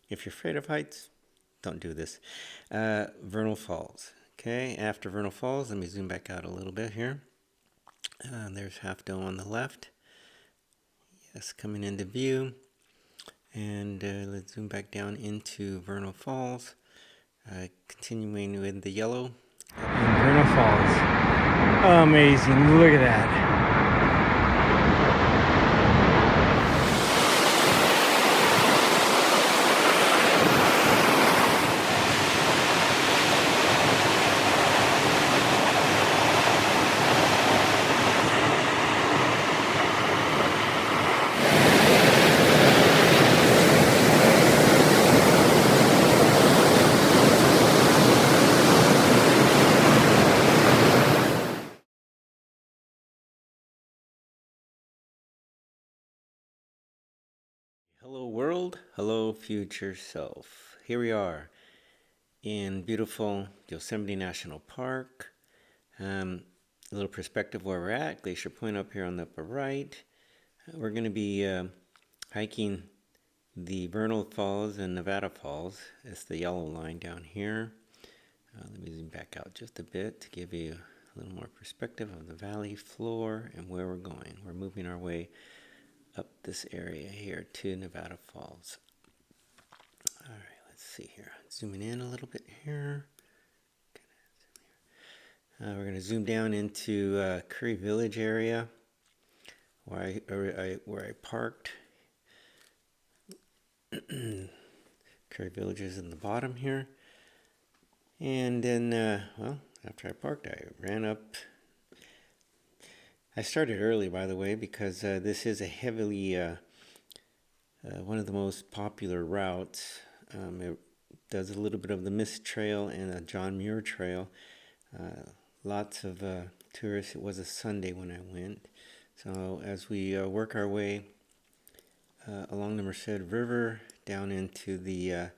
If you're afraid of heights, don't do this. Vernal Falls. Okay, after Vernal Falls, let me zoom back out a little bit here. There's Half Dome on the left. Yes, coming into view. And let's zoom back down into Vernal Falls. Continuing with the yellow. And Vernal Falls. Amazing. Look at that. Hello world, hello future self. Here we are in beautiful Yosemite National Park. A little perspective where we're at, Glacier Point up here on the upper right. We're going to be hiking the Vernal Falls and Nevada Falls. It's the yellow line down here. Let me zoom back out just a bit to give you a little more perspective of the valley floor and where we're going. We're moving our way up this area here to Nevada Falls. All right, let's see here. Zooming in a little bit here. We're going to zoom down into Curry Village area where I parked. Curry Village is in the bottom here. And then, after I parked, I ran up. I started early, by the way, because this is a heavily, one of the most popular routes. It does a little bit of the Mist Trail and a John Muir Trail. Lots of tourists. It was a Sunday when I went. So as we work our way along the Merced River down into the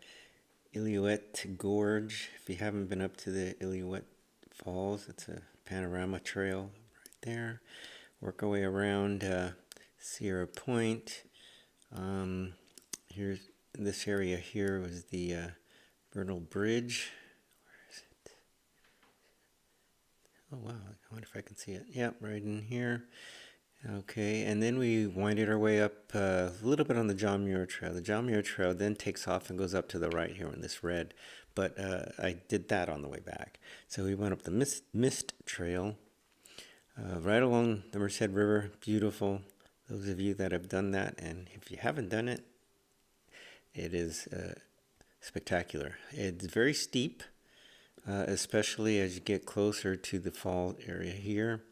Illilouette Gorge. If you haven't been up to the Illilouette Falls, it's a panorama trail right there. Work our way around Sierra Point. Here's this area here was the Vernal Bridge. Where is it? Oh wow, I wonder if I can see it. Yep, right in here. Okay, and then we winded our way up a little bit on the John Muir Trail. The John Muir Trail then takes off and goes up to the right here in this red, but I did that on the way back. So we went up the Mist Trail, right along the Merced River. Beautiful. Those of you that have done that, and if you haven't done it, it is spectacular. It's very steep, especially as you get closer to the fall area here.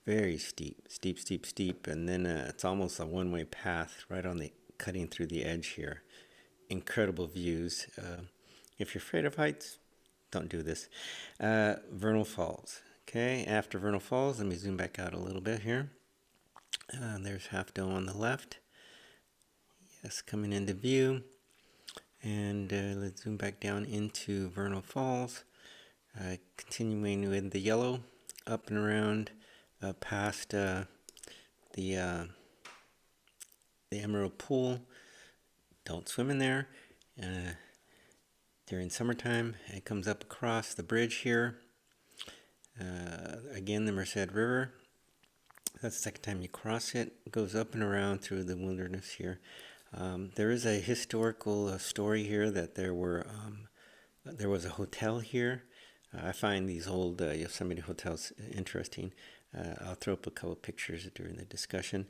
Very steep, and then it's almost a one-way path right on the cutting through the edge here. Incredible views. If you're afraid of heights, don't do this. Vernal Falls. Okay, after Vernal Falls, let me zoom back out a little bit here. There's Half Dome on the left. Yes, coming into view. And let's zoom back down into Vernal Falls. Continuing with the yellow, up and around. Past the Emerald Pool. Don't swim in there. During summertime, it comes up across the bridge here. Again, the Merced River. That's the second time you cross it. It goes up and around through the wilderness here. There is a historical story here that there was a hotel here. I find these old Yosemite hotels interesting. I'll throw up a couple pictures during the discussion.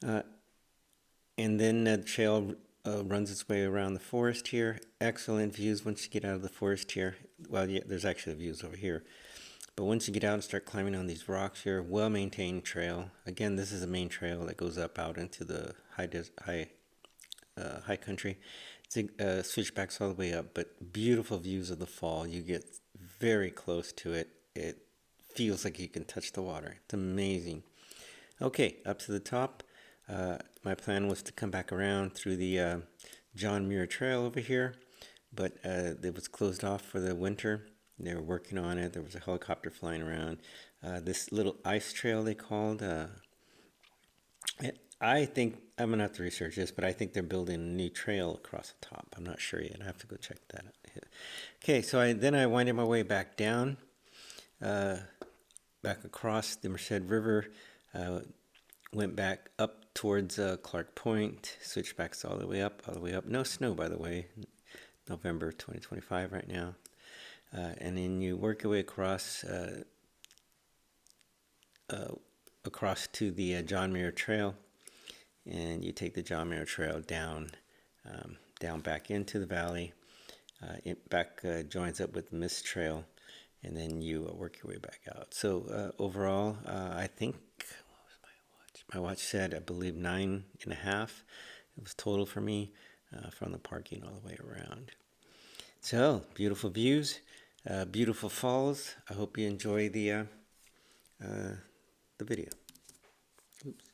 And then the trail runs its way around the forest here. Excellent views once you get out of the forest here. Well, yeah, there's actually views over here. But once you get out and start climbing on these rocks here, well-maintained trail. Again, this is a main trail that goes up out into the high country. It's switchbacks all the way up, but beautiful views of the fall. You get very close to it. It feels like you can touch the water. It's amazing. Okay, up to the top. My plan was to come back around through the John Muir Trail over here, but it was closed off for the winter. They were working on it. There was a helicopter flying around. This little ice trail they called. I think I'm gonna have to research this, but I think they're building a new trail across the top. I'm not sure yet. I have to go check that out. Okay, so I winded my way back down, back across the Merced River, went back up towards Clark Point, switched back all the way up, all the way up. No snow, by the way. November 2025 right now. And then you work your way across to the John Muir Trail, and you take the John Muir Trail down, down back into the valley. It back joins up with the Mist Trail, and then you work your way back out. So overall, I think what was my watch? My watch said, I believe 9.5. It was total for me from the parking all the way around. So beautiful views, beautiful falls. I hope you enjoy the video. Oops.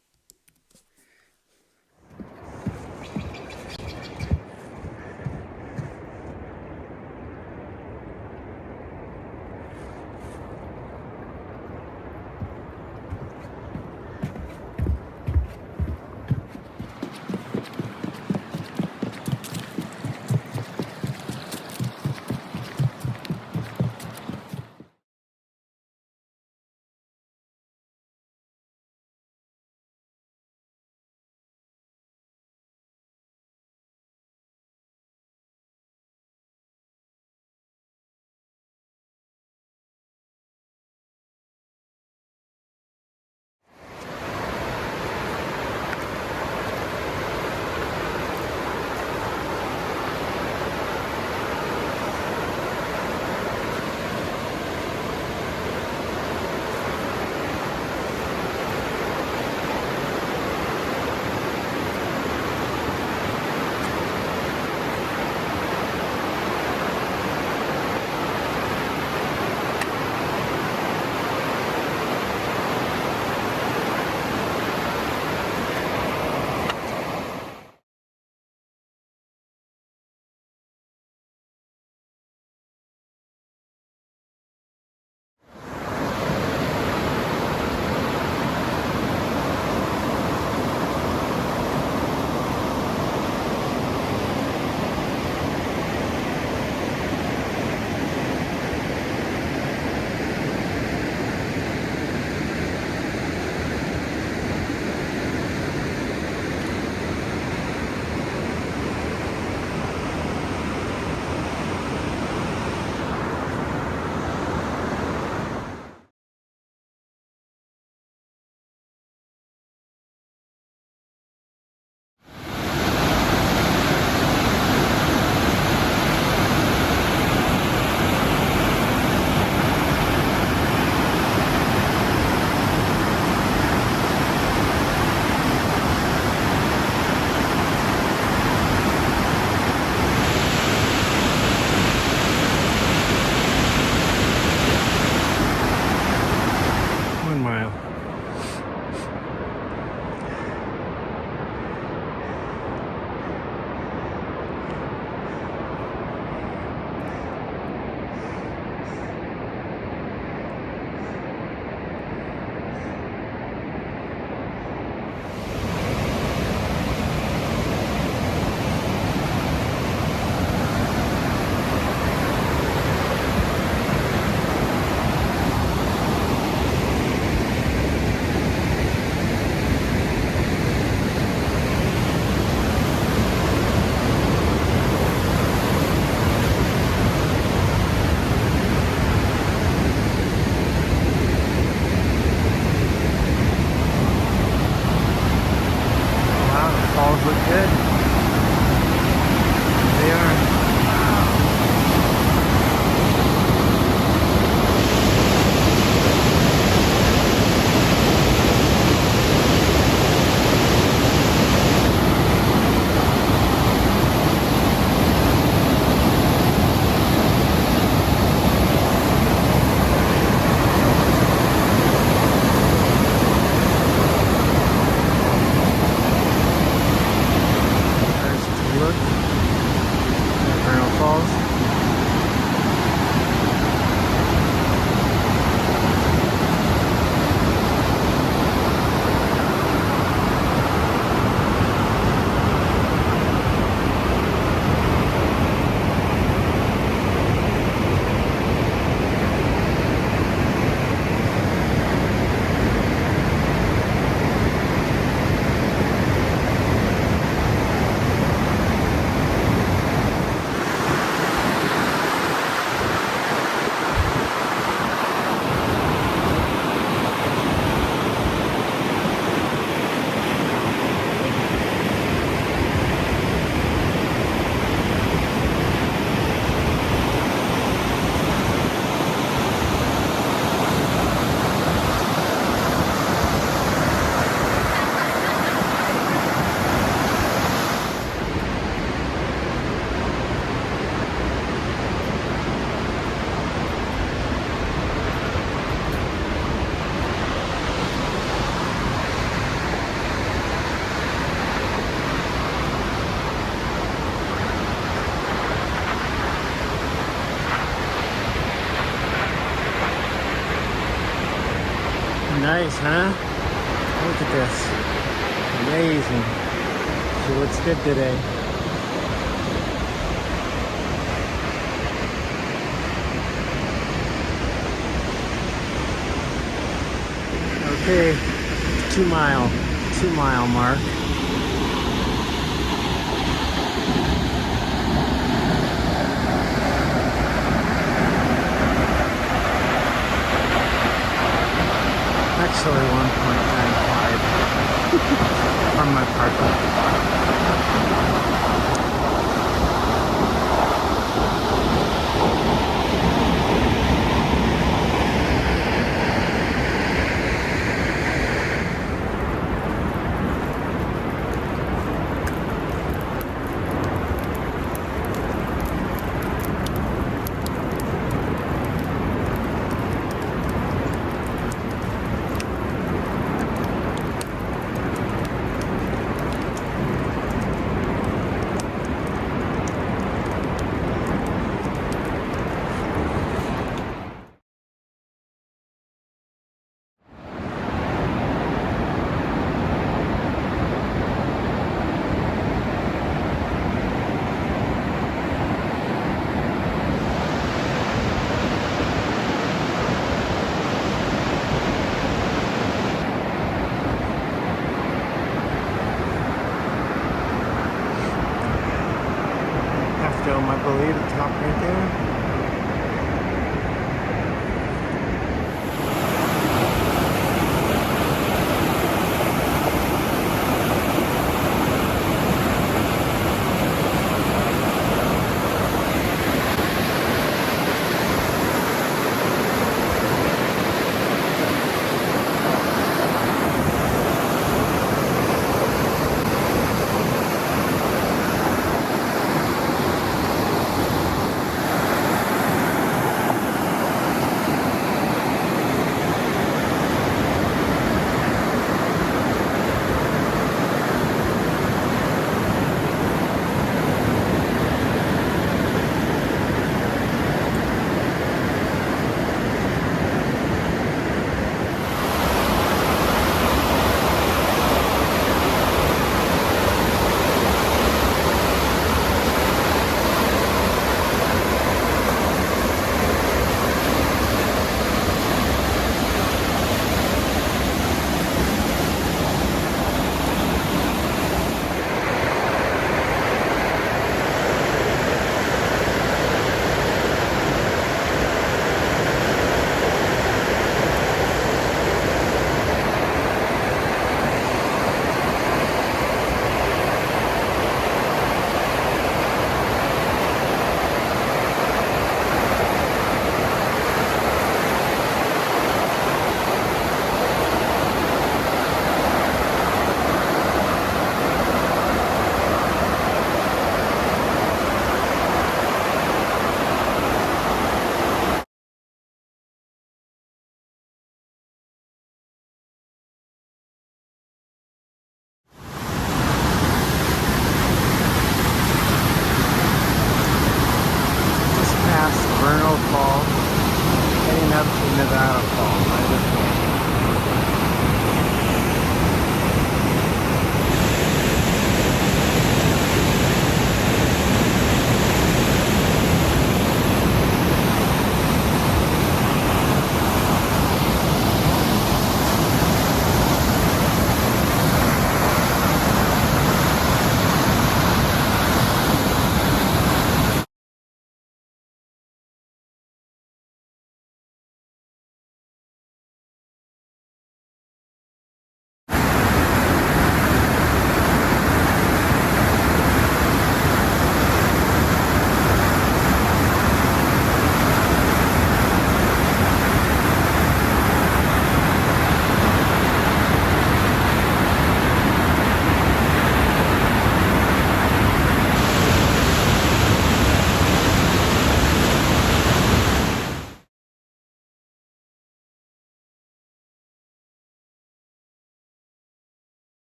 Nice, huh? Look at this. Amazing. She looks good today. Okay, 2 mile mark. Actually 1.95 from my parking. I believe the top right there. Vernal Fall, heading up to Nevada Fall.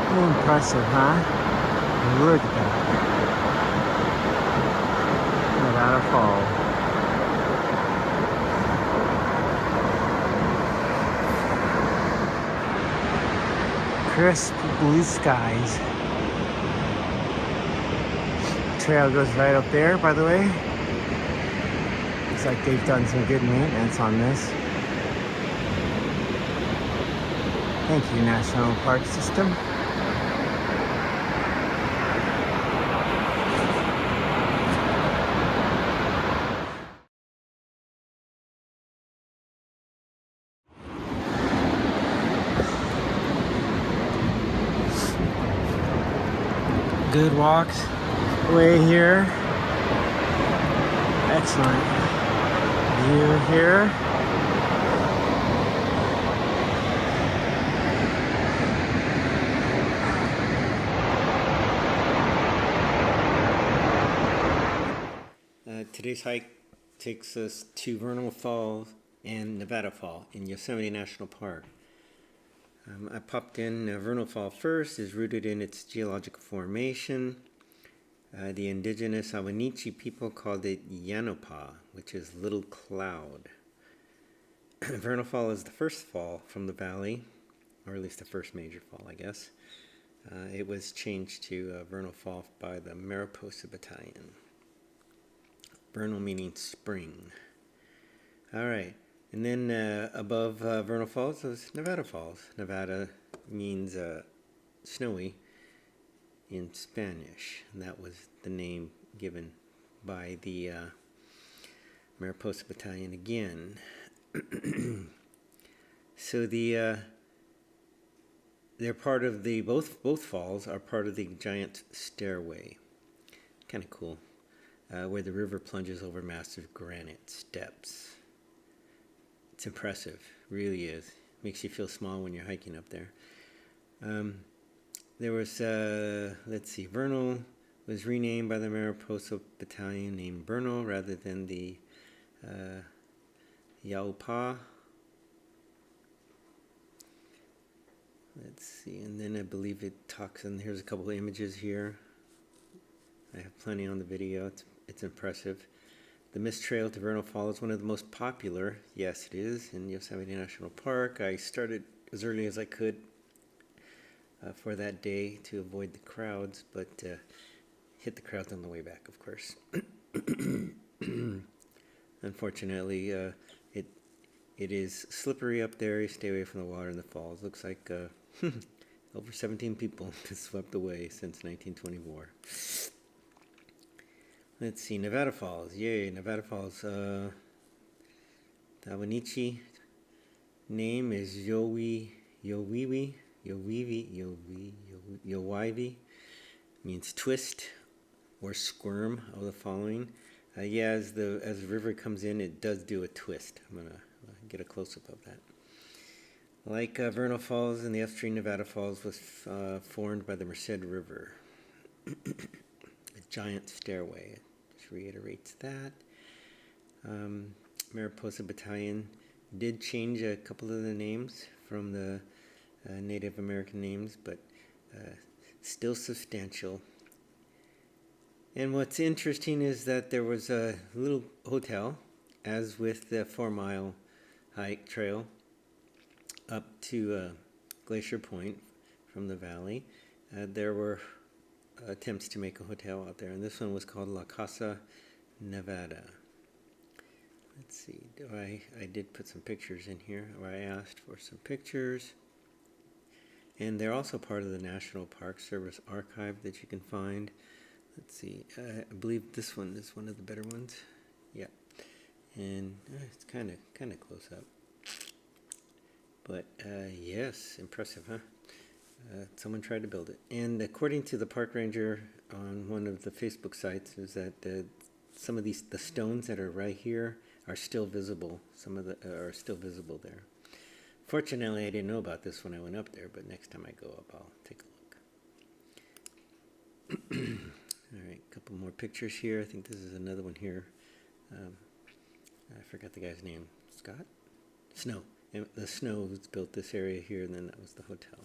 Impressive, huh? Look at that. Nevada Fall. Crisp blue skies. Trail goes right up there, by the way. Looks like they've done some good maintenance on this. Thank you, National Park System. Good walks way here. Excellent view here. Today's hike takes us to Vernal Fall and Nevada Fall in Yosemite National Park. I popped in Vernal Fall first, is rooted in its geological formation. The indigenous Ahwahnechee people called it Yan-o-pah, which is little cloud. Vernal Fall is the first fall from the valley, or at least the first major fall, I guess. It was changed to Vernal Fall by the Mariposa Battalion. Vernal meaning spring. All right. And then above Vernal Falls is Nevada Falls. Nevada means snowy in Spanish. And that was the name given by the Mariposa Battalion again. So they're part of the, both falls are part of the giant Stairway. Kind of cool. Where the river plunges over massive granite steps. It's impressive, really is. Makes you feel small when you're hiking up there. There was, let's see, Vernal was renamed by the Mariposa Battalion, named Vernal rather than the Yan-o-pah. Let's see, and then I believe it talks, and here's a couple of images here. I have plenty on the video. It's impressive. The mist trail to Vernal Fall is one of the most popular, yes it is, in Yosemite National Park. I started as early as I could for that day to avoid the crowds, but hit the crowds on the way back, of course. Unfortunately, it is slippery up there. You stay away from the water in the falls. Looks like over 17 people swept away since 1924. Let's see, Nevada Falls. Yay, Nevada Falls. The Ahwahnechee name is Yowiwi, means twist or squirm of the following. Yeah, as the river comes in, it does do a twist. I'm gonna get a close-up of that. Like Vernal Falls and the upstream Nevada Falls was formed by the Merced River. A giant stairway. Reiterates that. Mariposa Battalion did change a couple of the names from the Native American names, but still substantial. And what's interesting is that there was a little hotel, as with the 4-mile hike trail up to Glacier Point from the valley. There were attempts to make a hotel out there, and this one was called La Casa Nevada. Let's see, I did put some pictures in here, or I asked for some pictures, and they're also part of the National Park Service archive that you can find. Let's see, I believe this one is one of the better ones. Yeah, and it's kind of close up, but yes, impressive, huh? Someone tried to build it. And according to the park ranger on one of the Facebook sites, is that some of the stones that are right here are still visible. Some of the are still visible there. Fortunately, I didn't know about this when I went up there, but next time I go up, I'll take a look. All right, a couple more pictures here. I think this is another one here. I forgot the guy's name. Scott? Snow. And the Snow built this area here, and then that was the hotel.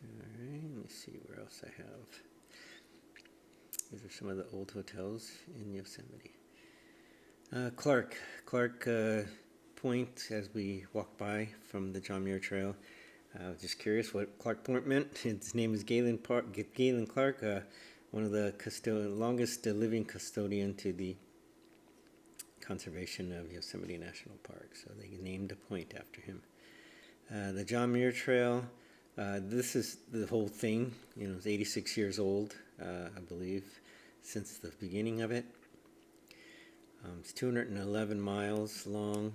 Alright, let me see where else I have. These are some of the old hotels in Yosemite. Clark Point, as we walk by from the John Muir Trail. I was just curious what Clark Point meant. His name is Galen Clark, one of the longest living custodian to the conservation of Yosemite National Park. So they named a point after him. The John Muir Trail, this is the whole thing. You know, it's 86 years old, I believe, since the beginning of it. It's 211 miles long.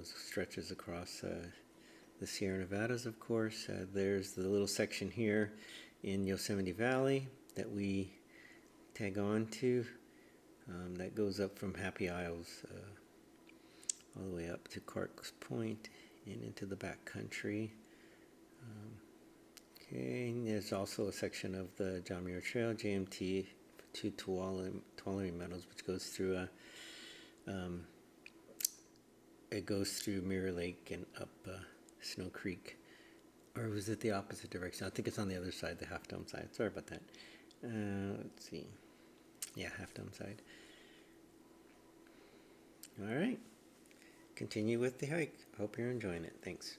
Stretches across the Sierra Nevadas, of course. There's the little section here in Yosemite Valley that we tag on to. That goes up from Happy Isles all the way up to Clark's Point and into the back country. Okay, and there's also a section of the John Muir Trail, JMT, to Tuolumne Meadows, which goes through it goes through Mirror Lake and up Snow Creek. Or was it the opposite direction? I think it's on the other side, the Half Dome side. Sorry about that. Let's see. Yeah, Half Dome side. All right. Continue with the hike. Hope you're enjoying it. Thanks.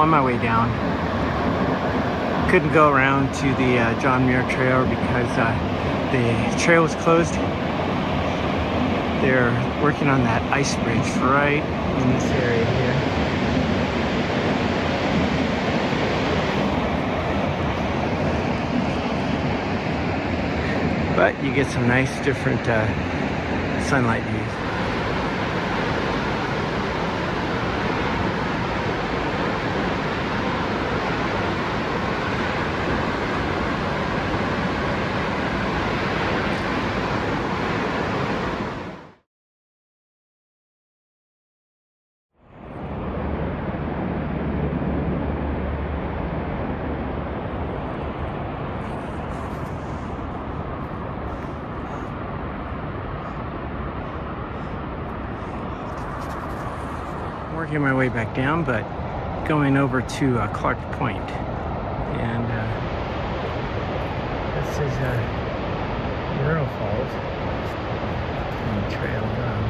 on my way down. Couldn't go around to the John Muir Trail because the trail was closed. They're working on that ice bridge right in this area here. But you get some nice different sunlight views. Working my way back down, but going over to Clark Point, and this is Vernal Falls on the trail down.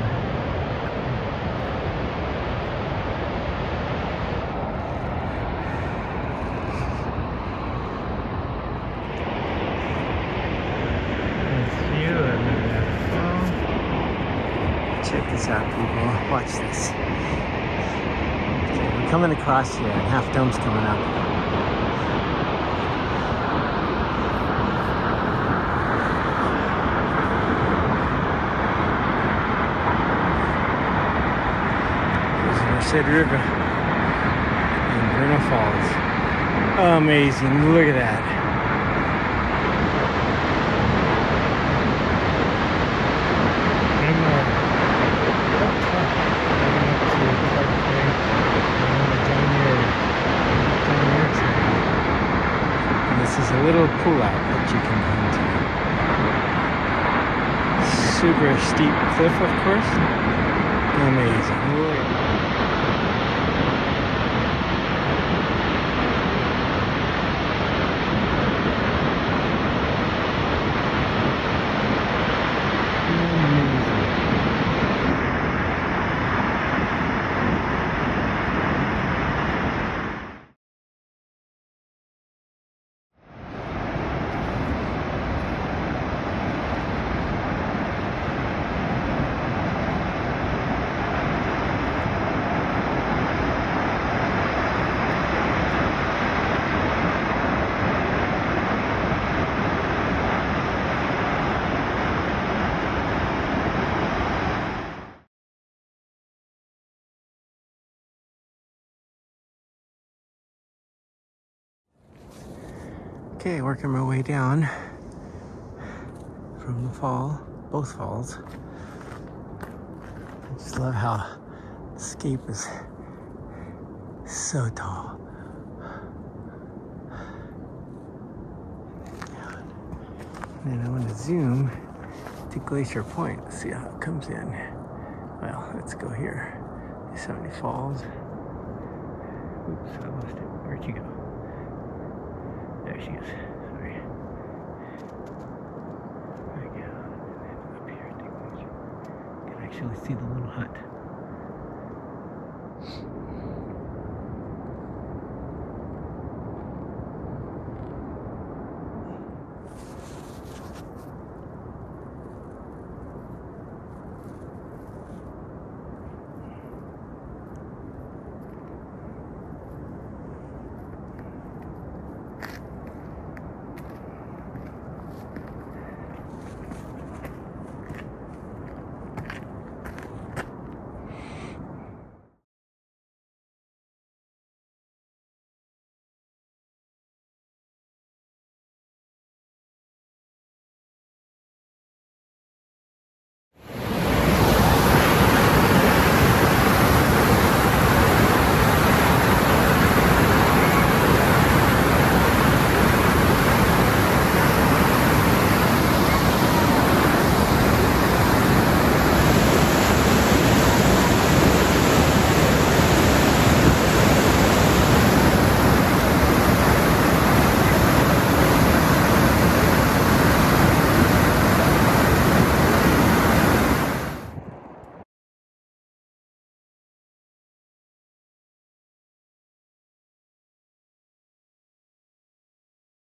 Nice view of the fall. Check this out, people. Watch this. We're coming across here, and Half Dome's coming up. There's Merced River and Vernal Falls. Amazing, look at that. This is a little pull out that you can go into. Super steep cliff, of course. Amazing. Okay, working my way down from the fall, both falls. I just love how the scape is so tall. And then I want to zoom to Glacier Point, see how it comes in. Well, let's go here. Yosemite Falls. Oops, I lost it. Where'd she go? There she is. Sorry. There we go. And then up here, take a picture. You can actually see the little hut.